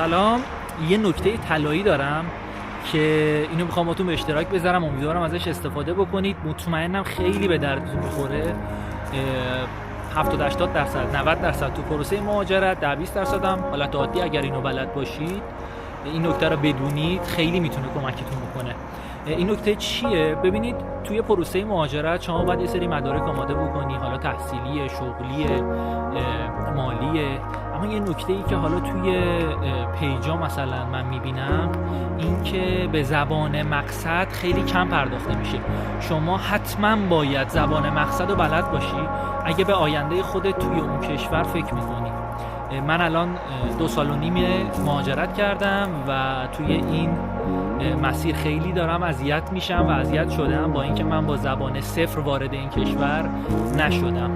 سلام. یه نکته طلایی دارم که اینو میخوام باتون به اشتراک بذارم، امیدوارم ازش استفاده بکنید. مطمئنم خیلی به دردتون میخوره. 70-80% 90% تو پروسه مهاجرت، 10-20% هم حالت عادی اگر اینو بلد باشید، این نکته رو بدونید، خیلی میتونه کمکتون بکنه. این نکته چیه؟ ببینید توی پروسه مهاجرت شما باید یه سری مدارک آماده بکنی، حالا تحصیلی، شغلی، مالیه. اما یه نکته ای که حالا توی پیجا مثلا من میبینم این که به زبان مقصد خیلی کم پرداخته میشه. شما حتما باید زبان مقصد رو بلد باشی اگه به آینده خودت توی اون کشور فکر میکنی. من الان 2.5 سال مهاجرت کردم و توی این مسیر خیلی دارم اذیت میشم و اذیت شدم با اینکه من با زبان صفر وارد این کشور نشدم.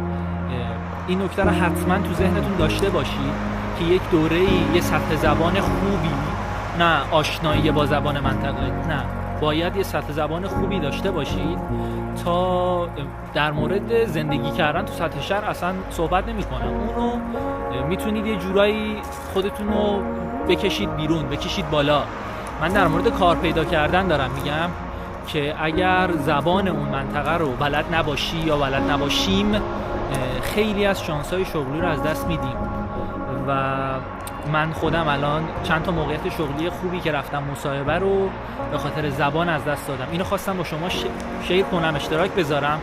این نکته رو حتما تو ذهنتون داشته باشید که یک دوره‌ای یه سطح زبان خوبی، نه آشنایی با زبان منطقه، نه، باید یه سطح زبان خوبی داشته باشید تا در مورد زندگی کردن تو سطح شهر اصلا صحبت نمی‌کنم. اونو میتونید یه جورایی خودتون رو بکشید بیرون، بکشید بالا. من در مورد کار پیدا کردن دارم میگم که اگر زبان اون منطقه رو بلد نباشی یا بلد نباشیم، خیلی از شانس‌های شغلی رو از دست میدیم. و من خودم الان چند تا موقعیت شغلی خوبی که رفتم مصاحبه رو به خاطر زبان از دست دادم. اینو خواستم با شما شیر کنم، اشتراک بذارم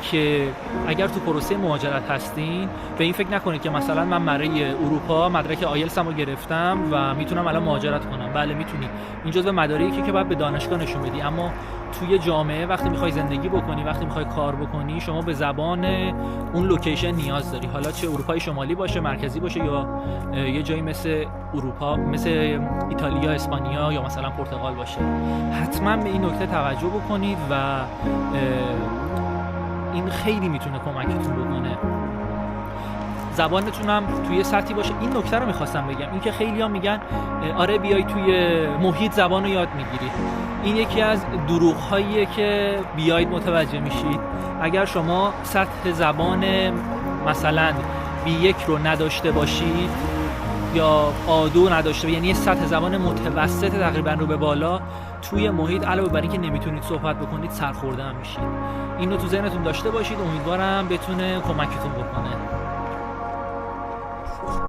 که اگر تو پروسه مهاجرت هستین به این فکر نکنید که مثلا من برای اروپا مدرک آیلتسم رو گرفتم و میتونم الان مهاجرت کنم. بله میتونی، این جزو مدارکی که باید به دانشگاه نشون بدی، اما توی جامعه وقتی میخوای زندگی بکنی، وقتی میخوای کار بکنی، شما به زبان اون لوکیشن نیاز داری، حالا چه اروپای شمالی باشه، مرکزی باشه، یا یه جایی مثل اروپا، مثل ایتالیا، اسپانیا یا مثلا پرتغال باشه. حتما به این نکته توجه بکنید و این خیلی میتونه کمکتون بکنه. زبانتون هم توی سطحی باشه. این نکته رو میخواستم بگم، این که خیلی‌ها میگن آره بیای توی محیط زبان رو یاد میگیری. این یکی از دروغ‌هاییه که بیاید متوجه میشید. اگر شما سطح زبان مثلا B1 رو نداشته باشید یا A2 نداشته، یعنی سطح زبان متوسط تقریبا رو به بالا، توی محیط علاوه بر اینکه نمیتونید صحبت بکنید سرخورده هم میشید. اینو تو ذهنتون داشته باشید، امیدوارم بتونه کمکتون بکنه.